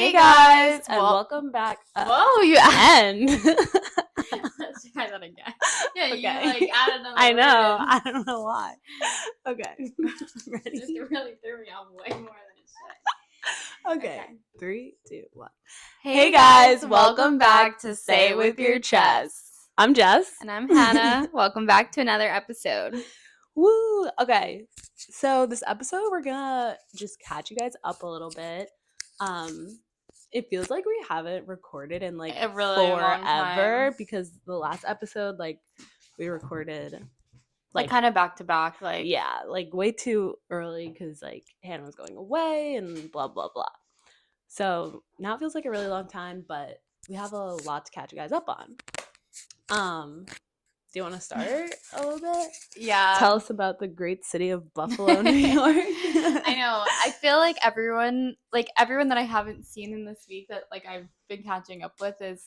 Hey guys, and welcome back. Whoa, you and Let's try that again. Yeah, okay. you add another I know. word. I don't know why. Okay. Ready? This really threw me off way more than it should. Okay. 3, 2, 1. Hey guys, welcome back to Say It With Your Chest. I'm Jess. And I'm Hannah. Welcome back to another episode. Woo! Okay. So this episode we're gonna just catch you guys up a little bit. It feels like we haven't recorded in like A really long forever time. because the last episode like we recorded Like kind of back to back, like yeah, like way too early because like Hannah was going away and blah blah blah. So now it feels like a really long time, but we have a lot to catch you guys up on. Do you want to start a little bit? Yeah. Tell us about the great city of Buffalo, New York. I know. I feel like everyone that I haven't seen in this week that like I've been catching up with is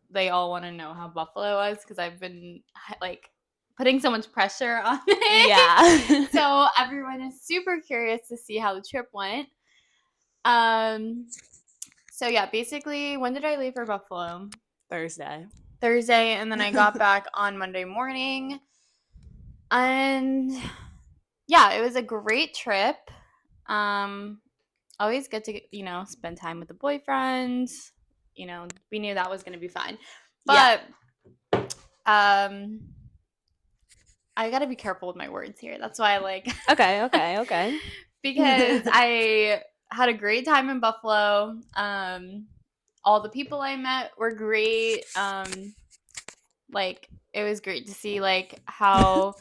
they all want to know how Buffalo was because I've been like putting so much pressure on it. Yeah. So everyone is super curious to see how the trip went. So yeah, basically, when did I leave for Buffalo? Thursday, and then I got back on Monday morning. And yeah, it was a great trip. Always good to, spend time with the boyfriend. We knew that was going to be fine. But I got to be careful with my words here. That's why I like Okay. Because I had a great time in Buffalo. All the people I met were great. It was great to see like how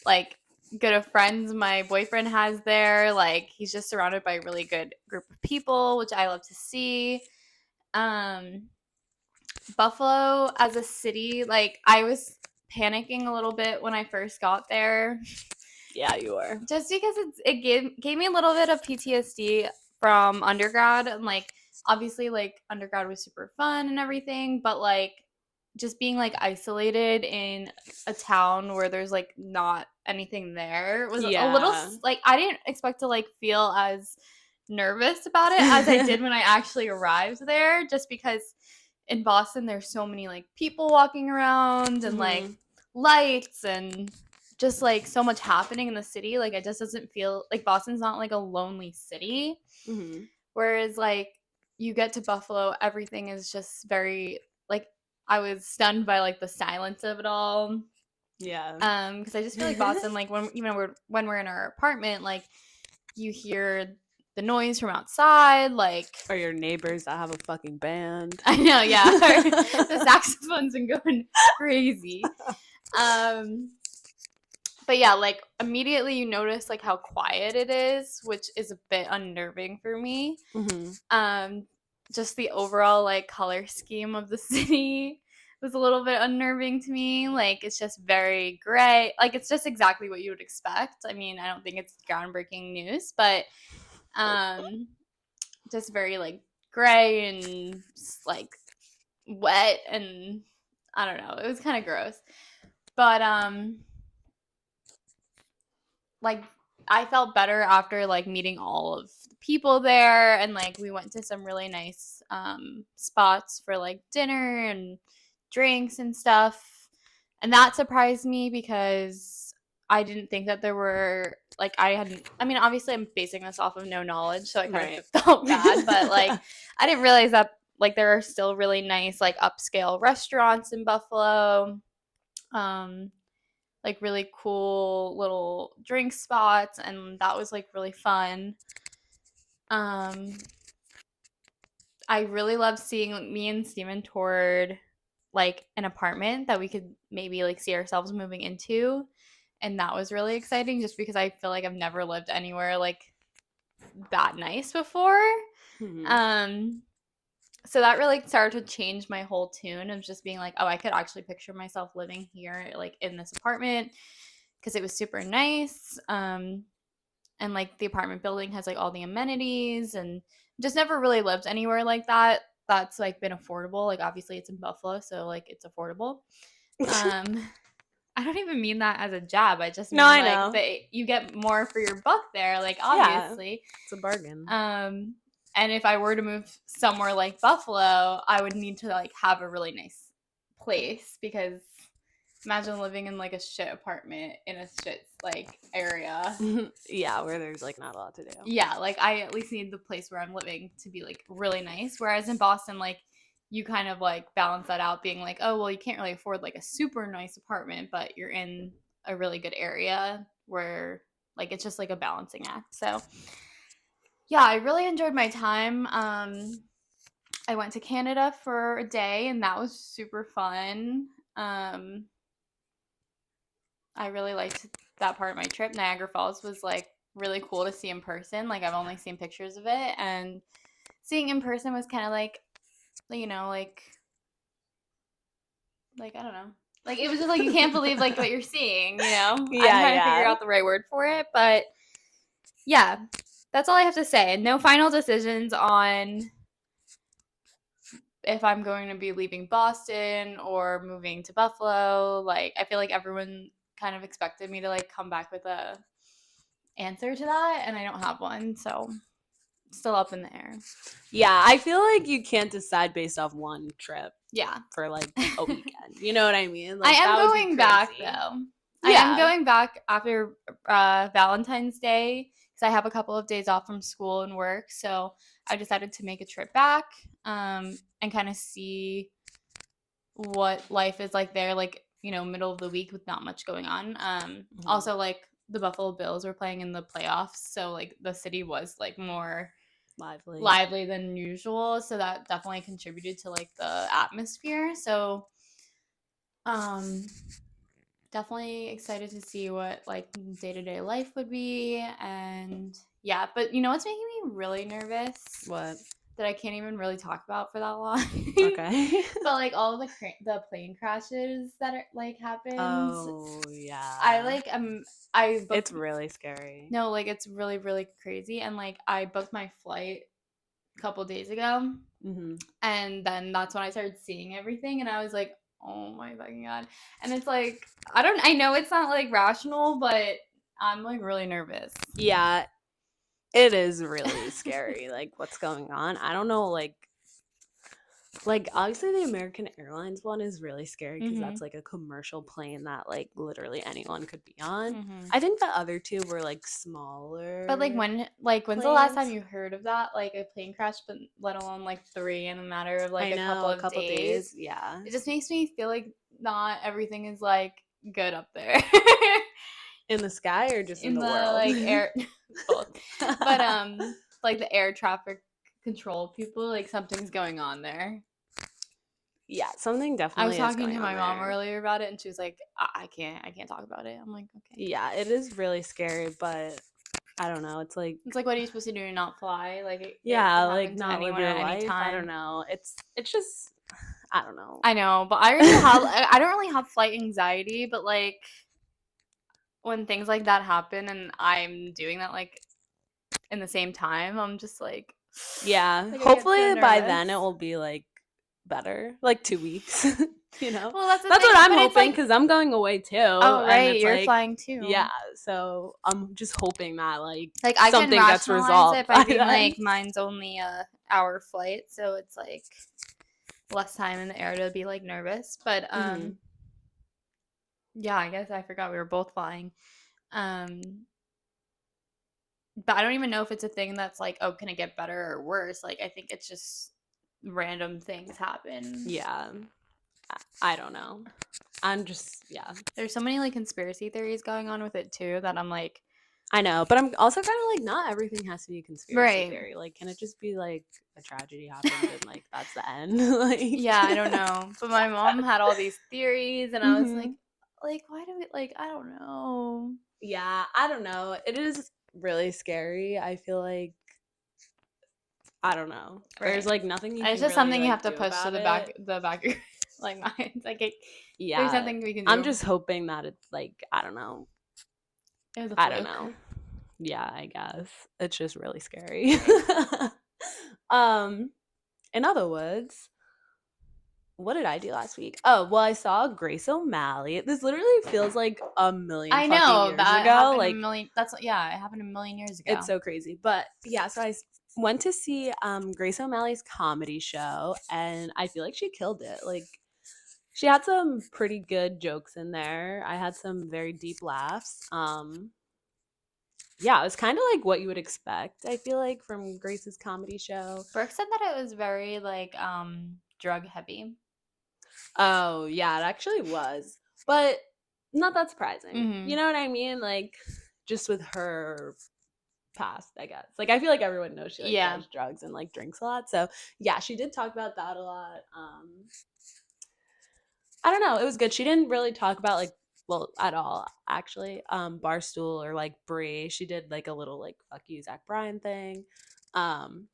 like good of friends my boyfriend has there. Like he's just surrounded by a really good group of people, which I love to see. Buffalo as a city, like I was panicking a little bit when I first got there. Yeah, you were. Just because it gave me a little bit of PTSD from undergrad, and like obviously like undergrad was super fun and everything, but like just being like isolated in a town where there's like not anything there was a little like I didn't expect to like feel as nervous about it as I did when I actually arrived there, just because in Boston there's so many like people walking around and like lights and just like so much happening in the city. Like it just doesn't feel like Boston's not like a lonely city. Whereas like you get to Buffalo, everything is just very like I was stunned by like the silence of it all. Yeah. Because I just feel like Boston, like when we're in our apartment, like you hear the noise from outside, like or your neighbors that have a fucking band. I know, yeah. The saxophones and going crazy. But yeah, like immediately you notice like how quiet it is, which is a bit unnerving for me. Just the overall like color scheme of the city was a little bit unnerving to me. Like it's just very gray. Like it's just exactly what you would expect. I mean, I don't think it's groundbreaking news, but just very like gray and like wet, and I don't know. It was kind of gross. But like I felt better after like meeting all of the people there, and like we went to some really nice spots for like dinner and drinks and stuff, and that surprised me because I didn't think that there were like I mean obviously I'm basing this off of no knowledge, so I kind of felt bad, but like I didn't realize that like there are still really nice like upscale restaurants in Buffalo. Like really cool little drink spots, and that was like really fun. I really loved seeing me and Steven toured like an apartment that we could maybe like see ourselves moving into, and that was really exciting just because I feel like I've never lived anywhere like that nice before. So that really started to change my whole tune of just being like, oh, I could actually picture myself living here like in this apartment, because it was super nice. And like the apartment building has like all the amenities, and just never really lived anywhere like that that's like been affordable. Like obviously it's in Buffalo, so like it's affordable. I don't even mean that as a jab. I just mean I like know. that you get more for your buck there, like obviously. Yeah, it's a bargain. And if I were to move somewhere like Buffalo, I would need to like have a really nice place because imagine living in like a shit apartment in a shit like area. Yeah, where there's like not a lot to do. Yeah, like I at least need the place where I'm living to be like really nice. Whereas in Boston, like you kind of like balance that out being like, oh, well, you can't really afford like a super nice apartment, but you're in a really good area where like it's just like a balancing act. So yeah, I really enjoyed my time. I went to Canada for a day and that was super fun. Um, I really liked that part of my trip. Niagara Falls was like really cool to see in person. Like I've only seen pictures of it, and seeing in person was kind of like, you know, like I don't know. Like it was just like you can't believe like what you're seeing, you know? I'm Yeah, trying to figure yeah. out the right word for it, but yeah. That's all I have to say. No final decisions on if I'm going to be leaving Boston or moving to Buffalo. Like I feel like everyone kind of expected me to like come back with a answer to that and I don't have one. So still up in the air. Yeah, I feel like you can't decide based off one trip Yeah. for like a weekend. You know what I mean? I Like am that would be going back crazy. though. I am Yeah. going back after Valentine's Day because I have a couple of days off from school and work. So I decided to make a trip back and kind of see what life is like there, like, you know, middle of the week with not much going on. Also, like, the Buffalo Bills were playing in the playoffs. So, like, the city was, like, more lively than usual. So that definitely contributed to, like, the atmosphere. So, um, definitely excited to see what like day-to-day life would be and yeah, but you know what's making me really nervous What? that I can't even really talk about for that long. Okay. But like all of the plane crashes that are like happened. Oh, yeah. I like I booked It's really scary. no, like it's really really crazy and like I booked my flight a couple days ago and then that's when I started seeing everything and I was like, oh my fucking god. And it's like I know it's not like rational, but I'm like really nervous. Yeah, it is really scary, like what's going on. I don't know, like obviously the American Airlines one is really scary because that's like a commercial plane that like literally anyone could be on. I think the other two were like smaller. But when's the last time you heard of that? Like a plane crash, but let alone like three in a matter of like I a couple know, a of couple days. days. Yeah. It just makes me feel like not everything is like good up there. In the sky or just in In the the world? like air both. But like the air traffic control people, like something's going on there. Yeah, something I was definitely is talking going to on my mom there. earlier about it and she was like, I can't talk about it. I'm like, okay. Yeah, it is really scary, but I don't know. It's like What are you supposed to do to not fly? Like it yeah, could like happen to not live anyone your at any life. I don't time. know. It's just I don't know. I know, but I don't really have flight anxiety, but like when things like that happen and I'm doing that like in the same time, I'm just like Yeah, like I get so hopefully by nervous. then it will be like better, like 2 weeks. You know, Well, that's the that's thing, what I'm but it's hoping like because I'm going away too, oh and right, it's you're like flying too. yeah. So I'm just hoping that like Like I can something gets rationalize it resolved by by being then. like mine's only a hour flight, so it's like less time in the air to be like nervous. But yeah, I guess I forgot we were both flying. Um but I don't even know if it's a thing that's like, oh, can it get better or worse? Like I think it's just random things happen. Yeah, I don't know. I'm just yeah. There's so many like conspiracy theories going on with it too that I'm like, I know, but I'm also kind of like not everything has to be a conspiracy right. theory. Like, can it just be like a tragedy happened and like that's the end? Like, Yeah, I don't know. But my mom had all these theories and I was hmm like why do we like I don't know. yeah, I don't know. It is really scary. I feel like I don't know. There's Right. like nothing you It's can just really something you like have to do push to about it. the back of your like mind. It's like there's Yeah, nothing we can I'm do. just hoping that it's like I don't know. It was a I don't fluke. know. Yeah, I guess it's just really scary. um, in other words, what did I do last week? Oh, well, I saw Grace O'Malley. This literally feels like a million I fucking know years that ago. happened a Like, million. That's yeah, it happened a million years it's ago. so crazy. But yeah, so I went to see Grace O'Malley's comedy show, and I feel like she killed it. Like, she had some pretty good jokes in there. I had some very deep laughs. Yeah, it was kind of like what you would expect, I feel like, from Grace's comedy show. Brooke said that it was very like drug heavy. Oh, yeah, it actually was. But not that surprising. Mm-hmm. You know what I mean? Like, just with her past, I guess. Like, I feel like everyone knows she like Yeah. does drugs and like drinks a lot. So yeah, she did talk about that a lot. I don't know, it was good. She didn't really talk about like, well, at all actually. Barstool or like Brie. She did like a little like fuck you Zach Bryan thing. Um,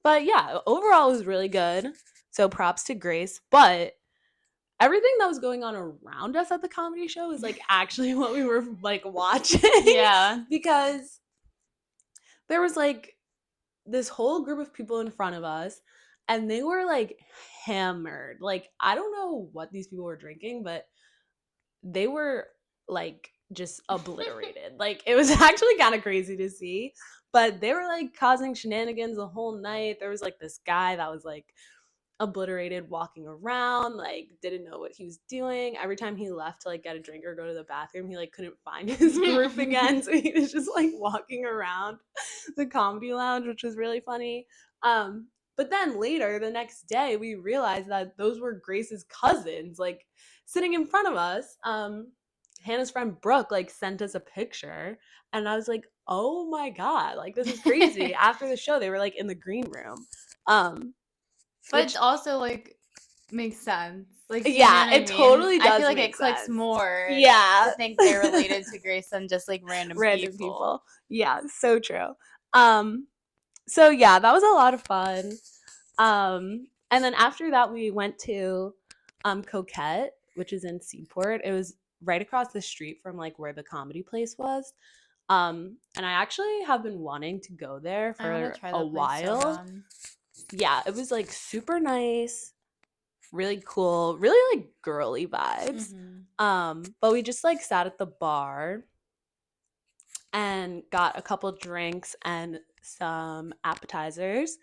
but yeah, overall it was really good. So props to Grace. But everything that was going on around us at the comedy show is like actually what we were like watching. Yeah. Because there was like this whole group of people in front of us, and they were like hammered. Like, I don't know what these people were drinking, but they were like just obliterated. Like, it was actually kind of crazy to see, but they were like causing shenanigans the whole night. There was like this guy that was like obliterated walking around, like didn't know what he was doing. Every time he left to like get a drink or go to the bathroom, he like couldn't find his group again, so he was just like walking around the comedy lounge, which was really funny. But then later the next day we realized that those were Grace's cousins, like sitting in front of us. Hannah's friend Brooke like sent us a picture, and I was like, oh my god, like this is crazy. After the show they were like in the green room. But Which it also like makes sense. Like, you know yeah, what I it mean? totally I does feel like it make clicks sense. more Yeah. to think they're related to Grace than just like random Random people. people. Yeah, so true. Um so yeah, that was a lot of fun. And then after that we went to Coquette, which is in Seaport. It was right across the street from like where the comedy place was. And I actually have been wanting to go there I want for to try a that place so while. bad. Yeah, it was like super nice, really cool, really like girly vibes. Mm-hmm. But we just like sat at the bar and got a couple drinks and some appetizers,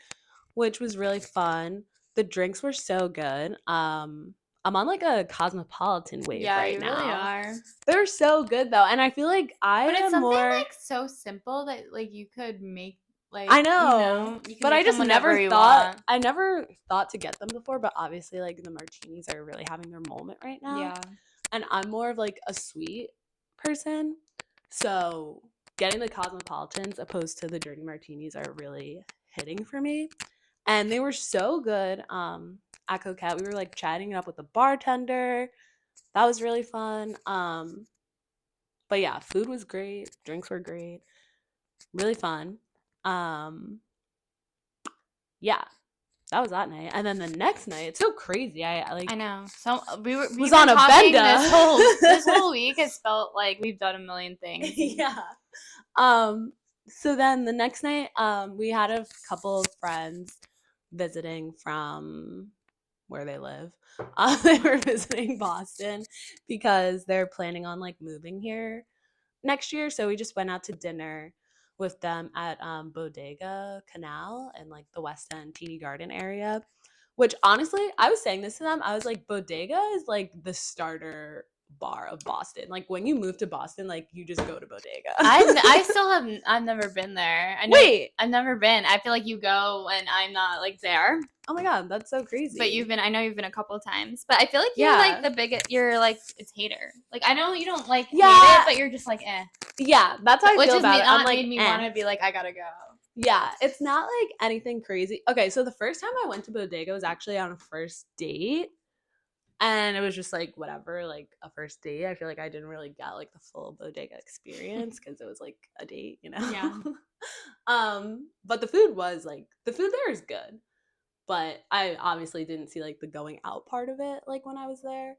which was really fun. The drinks were so good. I'm on like a cosmopolitan wave Yeah, right you really now. are. They're so good though, and I feel like I But it's am something more. like so simple that like you could make I like, you know, know, you can but I make them just whenever never you thought. want. I never thought to get them before, but obviously, like the martinis are really having their moment right now, Yeah. and I'm more of like a sweet person, so getting the cosmopolitans opposed to the dirty martinis are really hitting for me, and they were so good. At Coquette, we were like chatting it up with the bartender. That was really fun. But yeah, food was great, drinks were great, really fun. Um, yeah, that was that night. And then the next night, it's so crazy. I like I know. So we've was been on a talking bender. this whole week. It's felt like we've done a million things. Yeah. Um. So then the next night, we had a couple of friends visiting from where they live. They were visiting Boston because they're planning on like moving here next year. So we just went out to dinner with them at Bodega Canal and like the West End TD Garden area. Which honestly, I was saying this to them. I was like, Bodega is like the starter bar of Boston. Like when you move to Boston, like you just go to Bodega. I still have I've never been there. I know Wait. I've never been. I feel like you go when I'm not like there. Oh my god, that's so crazy. But I know you've been a couple of times. But I feel like you're Yeah. like the biggest. You're like a hater. Like I know you don't like hate Yeah. it, but you're just like eh. Yeah, that's how I Which feel has about it. I'm not like, made me eh. want to be like I gotta go. Yeah, it's not like anything crazy. Okay, so the first time I went to Bodega was actually on a first date. And it was just like whatever, like a first date. I feel like I didn't really get like the full Bodega experience because it was like a date, you know? Yeah. But the food was like the food there is good. But I obviously didn't see like the going out part of it like when I was there.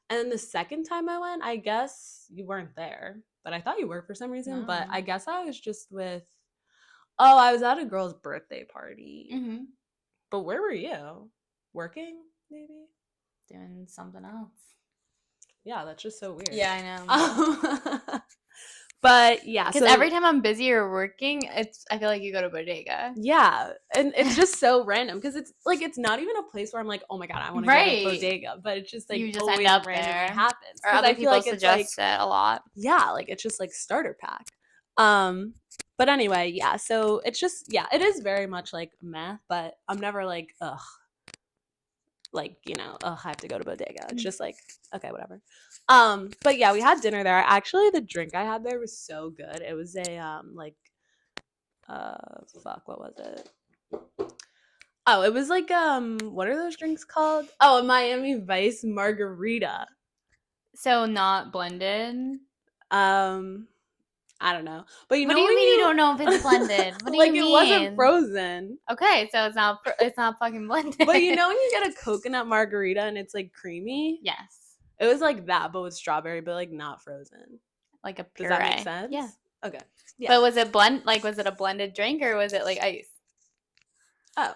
And then the second time I went, I guess you weren't there. But I thought you were for some reason. But No. I guess I was just with I was at a girl's birthday party. Mm-hmm. But where were you? Working, maybe? Doing something else. Yeah, that's just so weird. Yeah, I know. But yeah, Because so every time I'm busy or working, I feel like you go to bodega. yeah, and it's just so random because it's like it's not even a place where I'm like, oh my god, I want to go to Right. bodega, but it's just like You just end always up randomly there. happens Or because other I feel people like it's like suggest it a lot. yeah, like it's just like starter pack. Um, but anyway, yeah, so it's just yeah, it is very much like meh, but I'm never like ugh, like ugh, I have to go to bodega. It's just like okay, whatever. But yeah, we had dinner there. Actually, the drink I had there was so good. It was a like fuck, what was it? Oh, it was like what are those drinks called? Oh, a Miami Vice margarita. So not blended. Um, I don't know. But What do when you mean you you don't know if it's blended? What do you like it wasn't mean? frozen. Okay, so it's not fucking blended. But when you get a coconut margarita and it's like creamy? Yes. It was like that, but with strawberry, but like not frozen. Like a Does that make puree. sense? Yeah. Okay. Yeah. But was it a blended drink or was it like ice? Oh,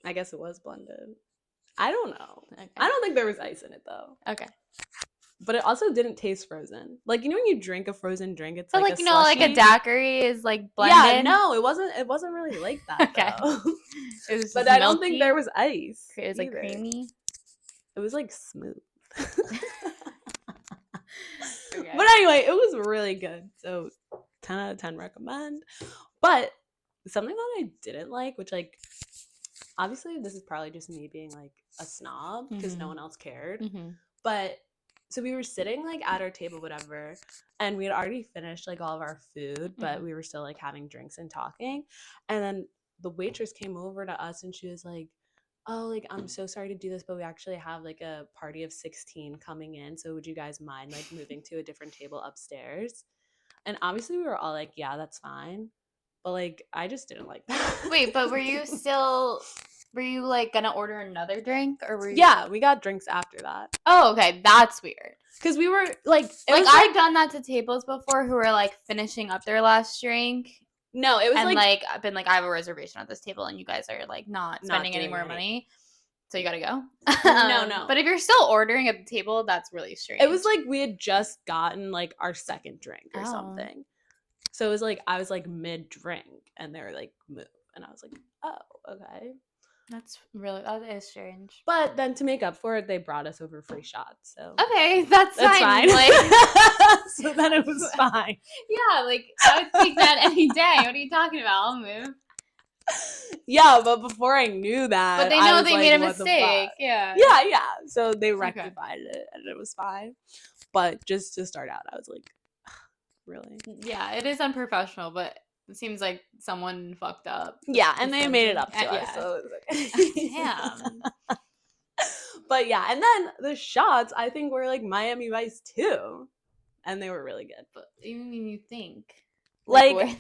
I guess it was blended. I don't know. Okay. I don't think there was ice in it though. Okay. But it also didn't taste frozen. Like when you drink a frozen drink, it's But like a like a slushy. daiquiri is like Yeah, blended. no, it wasn't. It wasn't really like that Okay. though. It was But just I don't think milky. there was ice. It was like either. creamy. It was like smooth. Okay. But anyway, it was really good. So 10 out of 10 recommend. But something that I didn't like, which like obviously this is probably just me being like a snob because no one else cared. But so we were sitting like at our table, whatever, and we had already finished like all of our food, but we were still like having drinks and talking. And then the waitress came over to us and she was like, oh, like I'm so sorry to do this, but we actually have like a party of 16 coming in. So would you guys mind like moving to a different table upstairs? And obviously we were all like, yeah, that's fine. But like I just didn't like that. Wait, but were you like gonna order another drink or were you? Yeah, we got drinks after that. Oh, okay, that's weird. Because we were like I've done that to tables before who were like finishing up their last drink. No, it was and like I've been like, I have a reservation at this table and you guys are like not spending any more money. So you gotta go. No. But if you're still ordering at the table, that's really strange. It was like we had just gotten like our second drink or something. So it was like I was like mid drink and they were like move. And I was like, oh, okay. That is strange. But then to make up for it, they brought us over free shots. So okay, that's fine. Like, so then it was fine. Yeah, like I would take that any day. What are you talking about? I'll move. Yeah, but before I knew that, but they know they made a mistake. Yeah. So they rectified it and it was fine. But just to start out, I was like, really? Yeah, it is unprofessional, but it seems like someone fucked up. Yeah, and they made it up to us. So it was like, damn. But yeah, and then the shots I think were like Miami Vice too, and they were really good. But even you think like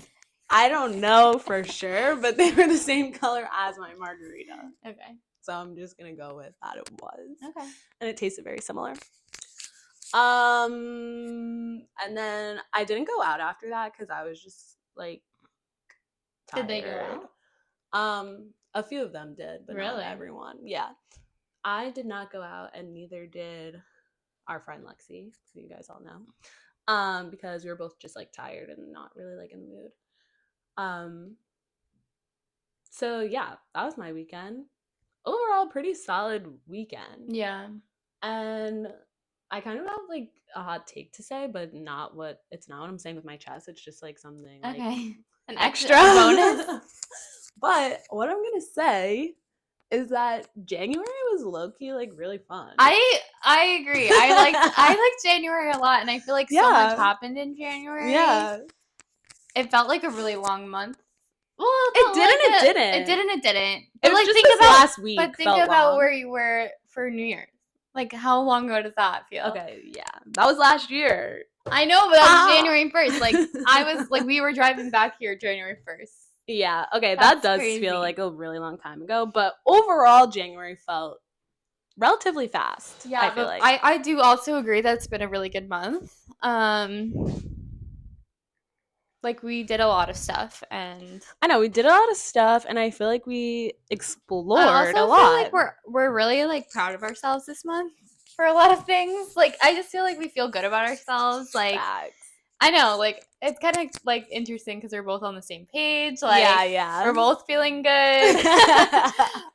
I don't know for sure, but they were the same color as my margarita. Okay. So I'm just gonna go with that it was. Okay. And it tasted very similar. And then I didn't go out after that because I was just like tired. Did they go out? A few of them did, but really? not everyone. Yeah. I did not go out and neither did our friend Lexi, who you guys all know. Because we were both just like tired and not really like in the mood. So yeah, that was my weekend. Overall, pretty solid weekend. Yeah. And I kind of have like a hot take to say, but it's not what I'm saying with my chest. It's just like something like an extra bonus. But what I'm gonna say is that January was low-key like really fun. I agree. I liked January a lot, and I feel like so much happened in January. Yeah. It felt like a really long month. Well, it did and it didn't. It did and it didn't. But like think about last week. But think about where you were for New Year's. Like how long ago does that feel? Okay, yeah, that was last year. I know, but that was January 1st. Like I was like we were driving back here January 1st. Yeah, okay, that does feel like a really long time ago, but overall January felt relatively fast. Yeah, I feel like I do also agree that it's been a really good month. Like we did a lot of stuff, and I know we did a lot of stuff, and I feel like we explored I also a lot. feel like we're really like proud of ourselves this month for a lot of things. Like I just feel like we feel good about ourselves. Like Facts. I know, like, it's kind of like interesting because we're both on the same page. Like, Yeah, we're yeah. both feeling good,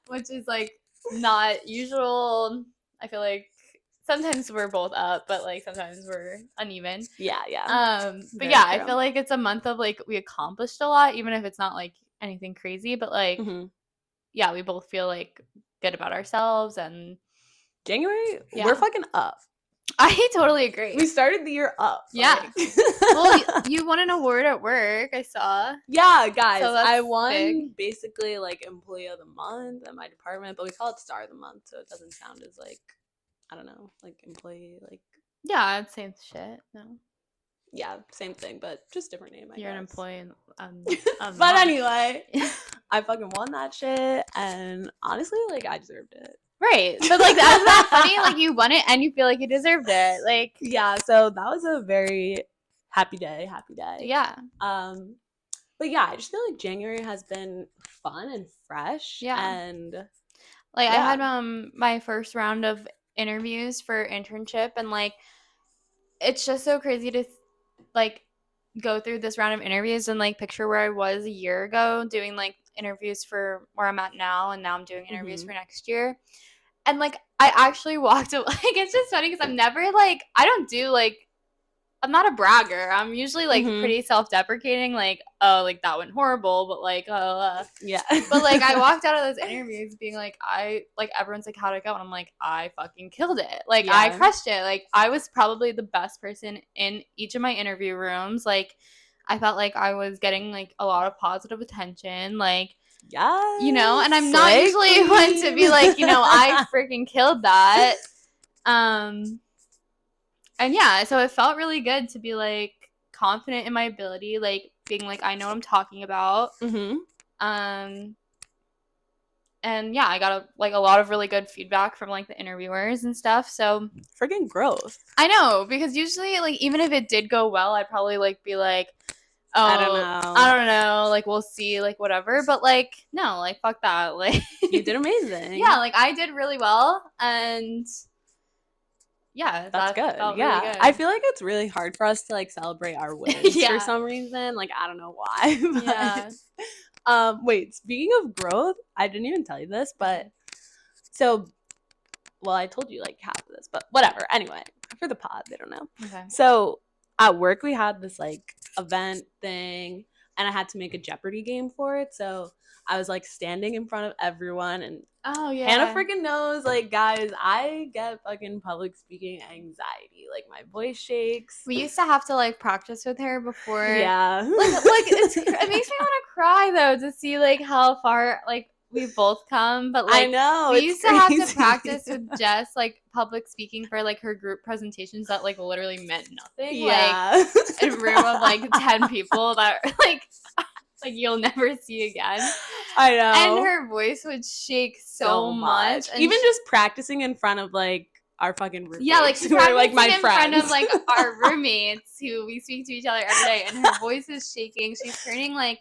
which is like not usual. I feel like sometimes we're both up, but like sometimes we're uneven. Yeah, yeah. But Very yeah, I true. feel like it's a month of like we accomplished a lot, even if it's not like anything crazy. But like, Hmm. yeah, we both feel like good about ourselves, and January, we're yeah, fucking up. I totally agree. We started the year up. Yeah. Well, you won an award at work, I saw. Yeah, guys, So that's I won big. basically like employee of the month at my department, but we call it star of the month, so it doesn't sound as like, I don't know, like employee, like, Yeah, it's same shit. No, yeah, same thing, but just different name, I you're an guess. employee of the But month. anyway, I fucking won that shit, and honestly, like, I deserved it. Right. But like, isn't that funny? Like, you won it and you feel like you deserved it. Like, Yeah, so that was a very happy day, happy day. yeah. But yeah, I just feel like January has been fun and fresh, Yeah. and Like, I yeah. had my first round of interviews for internship, and like, it's just so crazy to like go through this round of interviews and like picture where I was a year ago doing like interviews for where I'm at now, and now I'm doing interviews Mm-hmm. for next year. And like, I actually walked away. Like, it's just funny because I'm never like, I don't do like, I'm not a bragger. I'm usually like Mm-hmm. pretty self-deprecating, like, oh, like that went horrible, but like, Yeah. but like I walked out of those interviews being like, I like everyone's like, how'd it go? And I'm like, I fucking killed it. Like, I Yeah. crushed it. Like, I was probably the best person in each of my interview rooms. Like, I felt like I was getting like a lot of positive attention. Like, Yes. and I'm not Slay usually one to be queen. like, I freaking killed that. Um, and yeah, so it felt really good to be like confident in my ability, like being like I know what I'm talking about. Mm-hmm. Um, and yeah, I got a lot of really good feedback from like the interviewers and stuff. So Freaking growth. I know, because usually like even if it did go well, I'd probably like be like, I don't oh, know. I don't know, like we'll see, like whatever. But like no, like fuck that. Like You did amazing. yeah, like I did really well, and yeah, That's that good. felt really Yeah. I good. feel like it's really hard for us to like celebrate our wins for Yeah. some reason. Like, I don't know why. Yeah. But wait, speaking of growth, I didn't even tell you this, but so well, I told you like half of this, but whatever. Anyway, for the pod, they don't know. Okay. So at work we had this like event thing, and I had to make a Jeopardy game for it. So I was like standing in front of everyone, and Oh Hannah yeah. freaking knows, like, guys, I get fucking public speaking anxiety. Like, my voice shakes. We used to have to like practice with her before. Yeah. Like it makes me want to cry though to see like how far like we both come. But I like know. we It's used to have to crazy. practice with Jess like public speaking for like her group presentations that like literally meant nothing. Yeah. Like in a room of like 10 people that like you'll never see again. I know. And her voice would shake so much. And even just practicing in front of like our fucking roommates. yeah, like she's who are like my in friends. front of like our roommates who we speak to each other every day, and her voice is shaking. She's turning like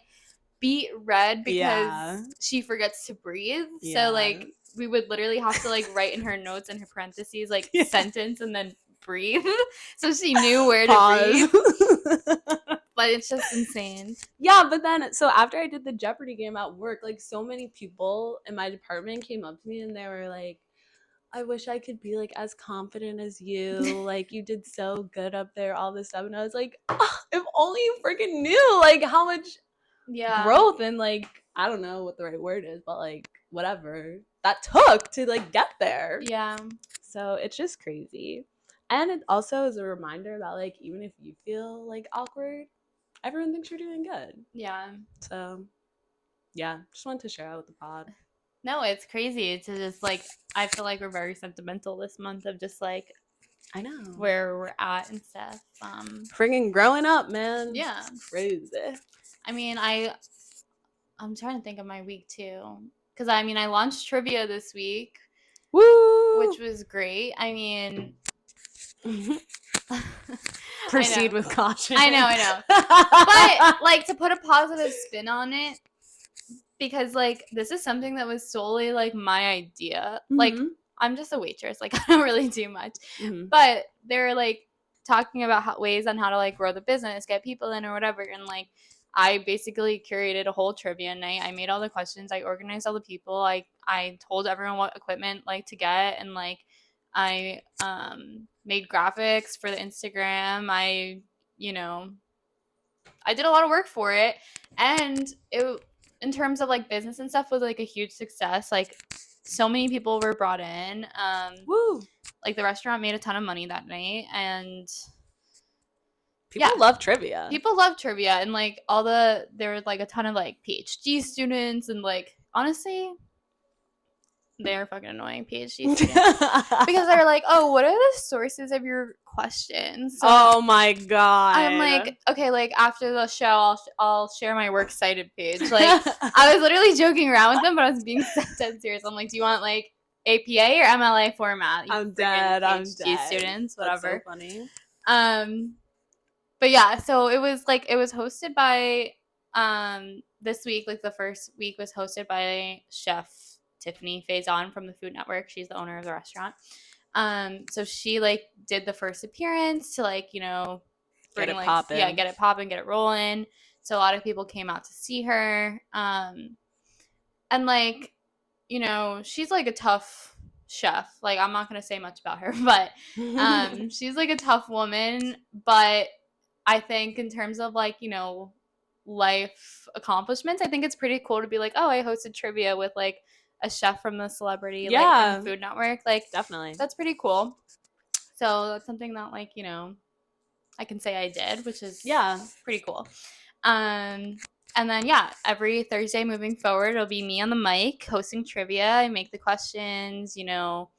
beet red because she forgets to breathe. Yeah. So like we would literally have to like write in her notes and her parentheses like sentence and then breathe, so she knew where to breathe. But it's just insane. Yeah, but then so after I did the Jeopardy game at work, like so many people in my department came up to me and they were like, I wish I could be like as confident as you. Like you did so good up there, all this stuff. And I was like, oh, if only you freaking knew like how much growth and like I don't know what the right word is, but like whatever that took to like get there. Yeah. So it's just crazy. And it also is a reminder that like even if you feel like awkward, everyone thinks you're doing good. Yeah. So yeah, just wanted to share out with the pod. No, it's crazy to just like I feel like we're very sentimental this month of just like I know where we're at and stuff. Friggin' growing up, man. Yeah. It's crazy. I mean, I'm trying to think of my week too, because I mean I launched trivia this week. Woo! Which was great. I mean, proceed with caution. I know. But like to put a positive spin on it, because like this is something that was solely like my idea. Like I'm just a waitress. Like I don't really do much. But there are like talking about ways on how to like grow the business, get people in or whatever. And like I basically curated a whole trivia night. I made all the questions, I organized all the people, I told everyone what equipment like to get, and like I made graphics for the Instagram. You know, I did a lot of work for it, and it, in terms of like business and stuff, was like a huge success. Like so many people were brought in. Woo! Like the restaurant made a ton of money that night, and People yeah, love trivia. people love trivia, and like there were like a ton of like PhD students, and like honestly, they're fucking annoying PhD students because they're like, oh, what are the sources of your questions? So oh my god! I'm like, okay, like after the show, I'll share my works cited page. Like I was literally joking around with them, but I was being dead serious. I'm like, do you want like APA or MLA format? You I'm dead. I'm dead. Students, whatever. That's so funny. But yeah, so it was hosted by this week, like the first week was hosted by chef Tiffany Faison from the Food Network. She's the owner of the restaurant. So she like did the first appearance to like, you know, bring get it like poppin'. Yeah, get it popping, get it rolling. So a lot of people came out to see her. And like, you know, she's like a tough chef. Like I'm not gonna say much about her, but she's like a tough woman. But I think in terms of like, you know, life accomplishments, I think it's pretty cool to be like, oh, I hosted trivia with like a chef from the celebrity like in the Food Network. Like definitely. That's pretty cool. So that's something that like, you know, I can say I did, which is pretty cool. And then every Thursday moving forward, it'll be me on the mic hosting trivia. I make the questions, you know,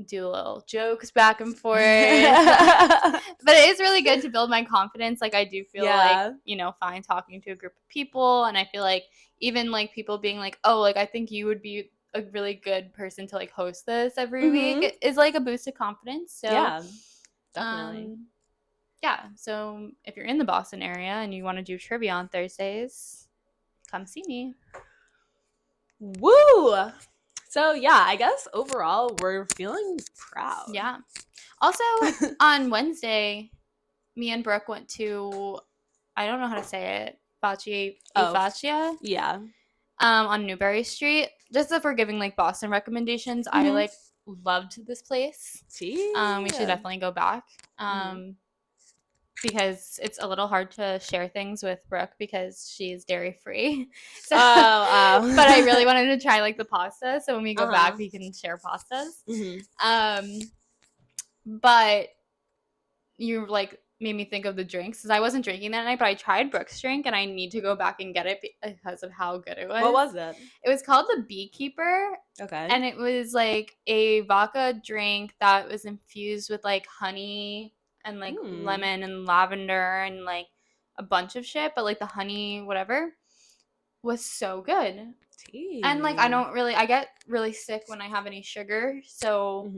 do little jokes back and forth. But it is really good to build my confidence. Like I do feel like, you know, fine talking to a group of people, and I feel like even like people being like, oh, like I think you would be a really good person to like host this every week is like a boost of confidence. So yeah, definitely. So if you're in the Boston area and you want to do trivia on Thursdays, come see me. Woo! So yeah, I guess overall we're feeling proud. Yeah. Also on Wednesday, me and Brooke went to, I don't know how to say it, Faccia. Yeah. On Newbury Street. Just if we're giving like Boston recommendations, I like loved this place. We should definitely go back. Because it's a little hard to share things with Brooke because she's dairy free. So, but I really wanted to try like the pasta. So when we go back, we can share pastas. But you like made me think of the drinks because I wasn't drinking that night, but I tried Brooke's drink and I need to go back and get it because of how good it was. What was it? It was called the Beekeeper. Okay. And it was like a vodka drink that was infused with like honey and like lemon and lavender and like a bunch of shit, but like the honey whatever was so good. And like I get really sick when I have any sugar, so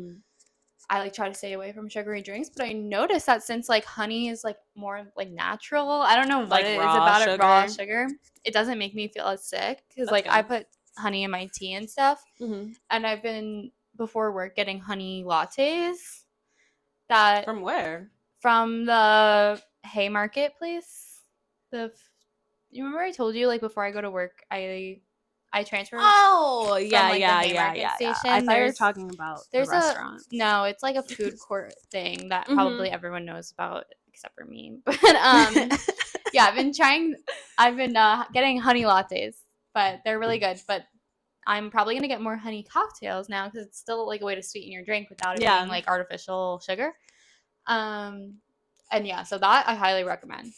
I like try to stay away from sugary drinks. But I noticed that since like honey is like more like natural, I don't know what it is about it, raw sugar, it doesn't make me feel as sick because like I put honey in my tea and stuff, and I've been before work getting honey lattes. That from where? From the Haymarket place. You remember I told you like before I go to work I transfer. Oh yeah, from, like, the Haymarket station. I thought you were talking about the restaurant. No, it's like a food court thing that probably everyone knows about except for me. But I've been getting honey lattes, but they're really good. But I'm probably gonna get more honey cocktails now because it's still like a way to sweeten your drink without it being like artificial sugar. So that I highly recommend.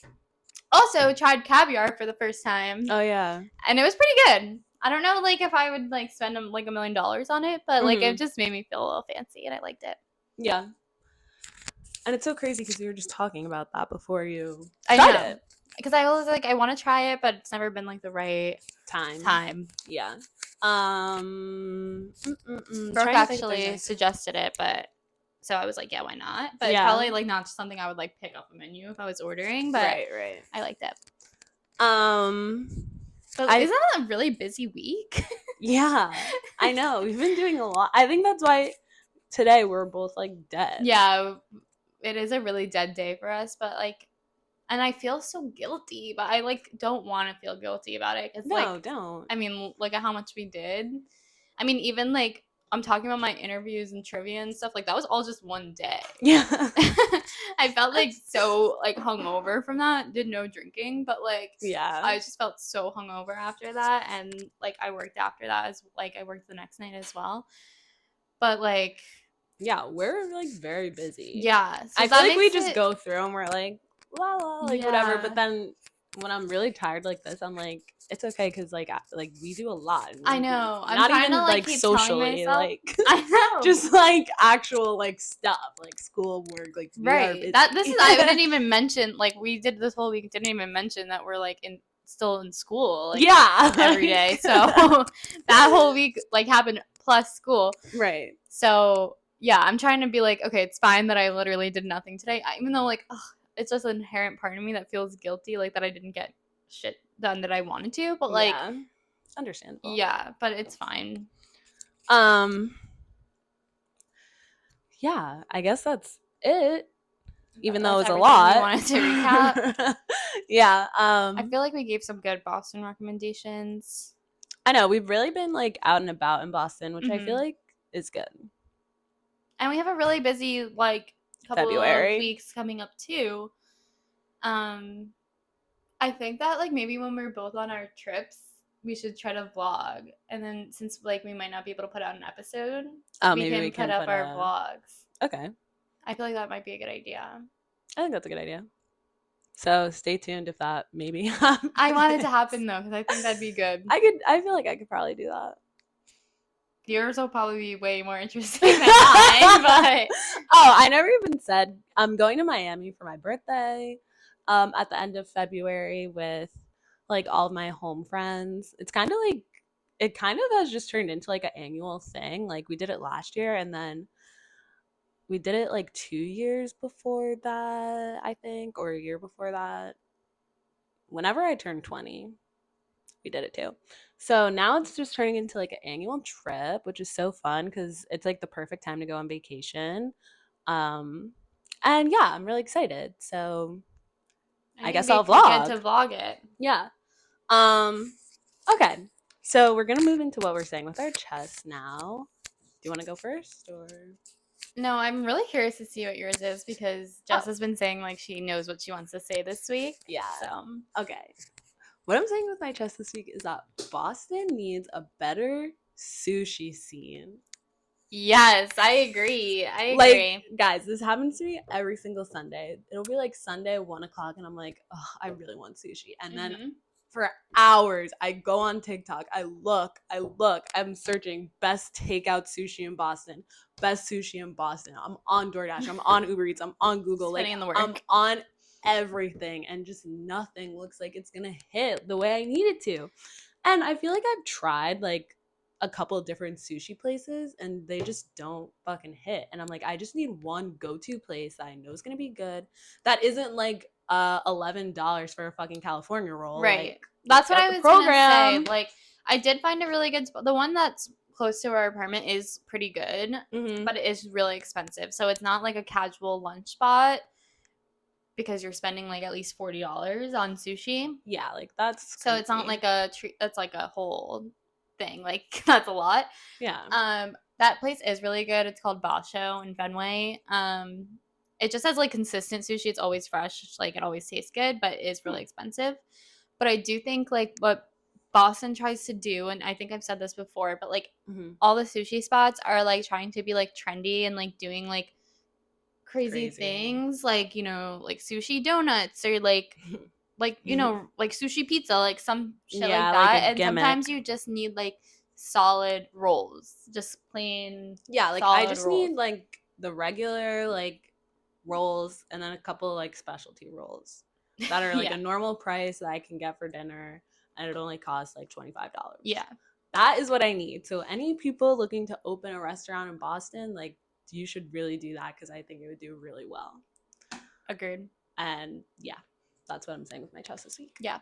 Also tried caviar for the first time. Oh yeah, and it was pretty good. I don't know like if I would like spend like $1 million on it, but like it just made me feel a little fancy and I liked it. Yeah. And it's so crazy because we were just talking about that before you tried it. Because I was like, I want to try it, but it's never been like the right time. Yeah. Brooke actually suggested it, but so I was like, yeah, why not? But it's probably like not something I would like pick off the menu if I was ordering. But right. I liked it. But isn't that a really busy week? Yeah, I know. We've been doing a lot. I think that's why today we're both like dead. Yeah, it is a really dead day for us, but like, and I feel so guilty, but I like don't want to feel guilty about it because like, No, don't. I mean, look at how much we did. I mean, even like I'm talking about my interviews and trivia and stuff, like that was all just one day. Yeah. I felt like so like hungover from that. Did no drinking, but like Yeah. I just felt so hungover after that, and like I worked after that as like I worked the next night as well. But like Yeah, we're like very busy. yeah, so I feel that like we makes just it go through and we're like, la la, like whatever. But yeah. then when I'm really tired like this, I'm like, it's okay because like we do a lot. And I know. I'm not trying to even like like keep telling socially, myself. like I know. just like actual like stuff, like school work, like we are Right. busy. That this is I didn't even mention like we did this whole week didn't even mention that we're like in still in school like yeah, every day. So that whole week like happened plus school. right. So yeah, I'm trying to be like, okay, it's fine that I literally did nothing today. Even though like ugh, it's just an inherent part of me that feels guilty, like that I didn't get shit done that I wanted to. But like, Yeah, understandable. yeah, but it's fine. Yeah, I guess that's it. Even though That's it's a everything we lot. wanted to recap. Yeah. I feel like we gave some good Boston recommendations. I know we've really been like out and about in Boston, which I feel Mm-hmm. like is good. And we have a really busy like couple of February. weeks coming up too. I think that like maybe when we're both on our trips, we should try to vlog. And then since like we might not be able to put out an episode, Oh, we maybe can we put can up put our a. vlogs. Okay, I feel like that might be a good idea. I think that's a good idea. So stay tuned if that maybe happens. I want it to happen though, because I think that'd be good. I feel like I could probably do that. Yours will probably be way more interesting than mine, but oh, I never even said I'm going to Miami for my birthday. At the end of February with like all of my home friends. It's kind of like it kind of has just turned into like an annual thing. Like we did it last year and then we did it like 2 years before that, I think, or a year before that. Whenever I turned 20, we did it too. So now it's just turning into like an annual trip, which is so fun because it's like the perfect time to go on vacation. Um, and yeah, I'm really excited. So I think guess we I'll could get vlog. to vlog it. Yeah. Okay. So we're gonna move into what we're saying with our chess now. Do you want to go first or? No, I'm really curious to see what yours is because Jess has been saying like she knows what she wants to say this week. Yeah. So Okay. What I'm saying with my chess this week is that Boston needs a better sushi scene. yes, I agree. I agree. Like, guys, this happens to me every single Sunday. It'll be like Sunday, 1 o'clock, and I'm like, oh, I really want sushi. And then for hours, I go on TikTok. I look. I'm searching best takeout sushi in Boston, best sushi in Boston. I'm on DoorDash. I'm on Uber Eats. I'm on Google. Like, in the work. I'm on everything, and just nothing looks like it's gonna hit the way I need it to. And I feel like I've tried like a couple of different sushi places and they just don't fucking hit. And I'm like, I just need one go-to place that I know is gonna be good. That isn't like $11 for a fucking California roll. Right. Like, that's what I was gonna say. Like, I did find a really good spot. The one that's close to our apartment is pretty good, but it is really expensive. So it's not like a casual lunch spot because you're spending like at least $40 on sushi. Yeah, like that's so it's not like a treat. That's like a whole thing. Like that's a lot. Yeah. That place is really good. It's called Basho in Fenway. It just has like consistent sushi. It's always fresh. Like it always tastes good, but it is really expensive. But I do think like what Boston tries to do, and I think I've said this before, but like all the sushi spots are like trying to be like trendy and like doing like crazy things, like you know, like sushi donuts or like you know, like sushi pizza, like some shit like that. Like and sometimes you just need like solid rolls, just plain. Yeah, like I just need like the regular like rolls and then a couple like specialty rolls that are like a normal price that I can get for dinner and it only costs like $25. Yeah. That is what I need. So any people looking to open a restaurant in Boston, like you should really do that because I think it would do really well. Agreed. And yeah, that's what I'm saying with my chess this week. Yeah.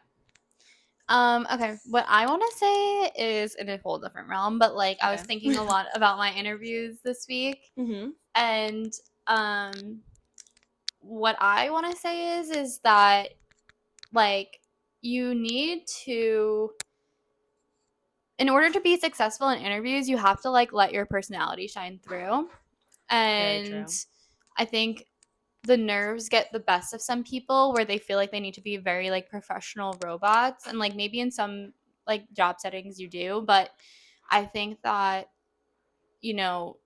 Okay, what I want to say is in a whole different realm, but like I was thinking a lot about my interviews this week, and what I want to say is that like you need to, in order to be successful in interviews, you have to like let your personality shine through. Very And true. I think the nerves get the best of some people where they feel like they need to be very like professional robots, and like maybe in some like job settings you do, but I think that, you know,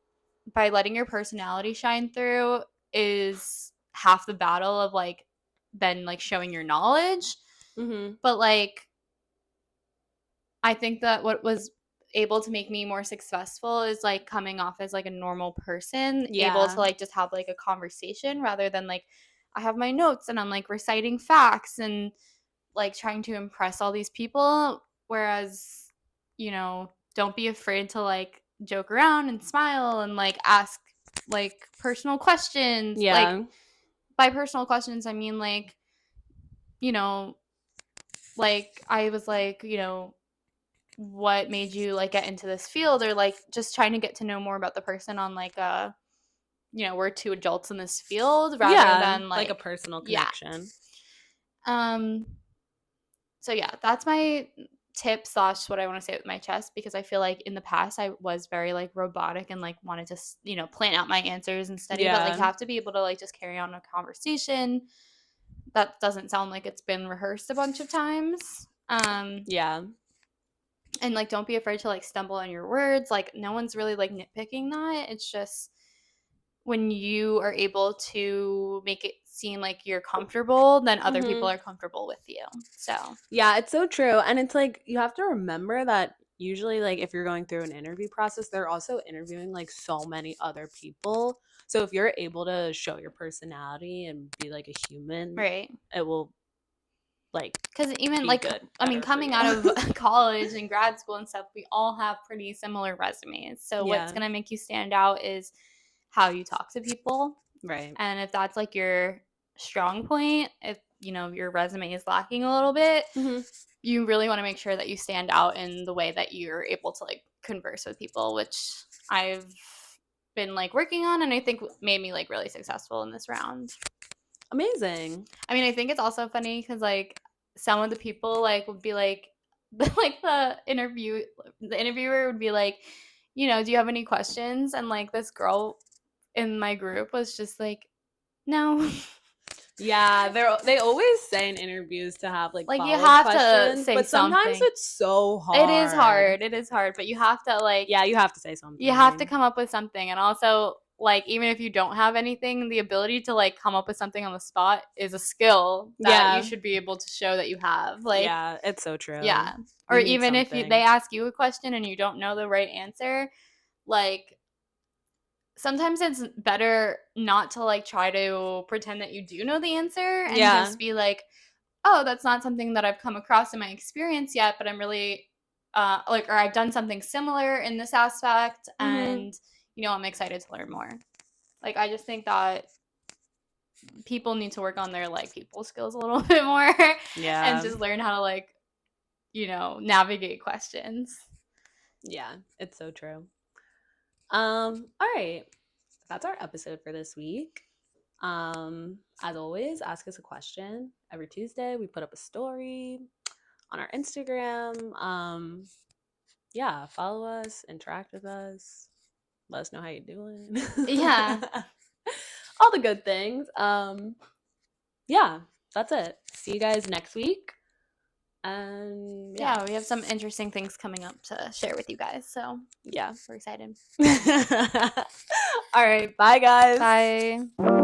by letting your personality shine through is half the battle of like then like showing your knowledge. Mhm. But like I think that what was able to make me more successful is like coming off as like a normal person, able to Yeah. like just have like a conversation rather than like I have my notes and I'm like reciting facts and like trying to impress all these people. Whereas, you know, don't be afraid to like joke around and smile and like ask like personal questions. Like Yeah. by personal questions, I mean like, you know, like I was like, you know, what made you like get into this field, or like just trying to get to know more about the person on like a, you know, we're two adults in this field rather Yeah, than like a like, personal yeah. connection. um so yeah, that's my tip slash what I want to say with my chest, because I feel like in the past I was very like robotic and like wanted to, you know, plan out my answers and study, but like you Yeah. have to be able to like just carry on a conversation that doesn't sound like it's been rehearsed a bunch of times. Yeah. And like don't be afraid to like stumble on your words. Like no one's really like nitpicking that. It's just when you are able to make it seem like you're comfortable, then other people Mhm. are comfortable with you. So Yeah, it's so true. And it's like you have to remember that usually like if you're going through an interview process, they're also interviewing like so many other people. So if you're able to show your personality and be like a human, right, it will like because even be like good, I mean better for coming you. out of college and grad school and stuff, we all have pretty similar resumes. So what's Yeah, going to make you stand out is how you talk to people. right. And if that's like your strong point, if you know your resume is lacking a little bit, Mhm. you really want to make sure that you stand out in the way that you're able to like converse with people, which I've been like working on and I think made me like really successful in this round. Amazing. I mean, I think it's also funny because like some of the people like would be like like the interviewer would be like, you know, do you have any questions? And like this girl in my group was just like, no. Yeah, they always say in interviews to have like Like you follow-up have to questions, say but sometimes something. it's so It is hard. hard. It is hard, but you have to like Yeah, you have to say you have to something. come up with something. And also like even if you don't have anything, the ability to like come up with something on the spot is a skill that you Yeah. should be able to show that you have. Like, Yeah, it's so true. yeah. Or You need even if they something. ask you a question and you don't know the right answer, like sometimes it's better not to like try to pretend that you do know the answer and Yeah. just be like, oh, that's not something that I've come across in my experience yet, but I'm really like, or I've done something similar in this aspect, Mhm. and you know, I'm excited to learn more. Like, I just think that people need to work on their like people skills a little bit more and Yeah. just learn how to like, you know, navigate questions. Yeah, it's so true. All right. That's our episode for this week. As always, ask us a question. Every Tuesday we put up a story on our Instagram. Yeah, follow us, interact with us, let us know how you're doing. Yeah. All the good things. Yeah, that's it. See you guys next week. And yeah. Yeah, we have some interesting things coming up to share with you guys. So Yeah. we're excited. All right. Bye, guys. Bye.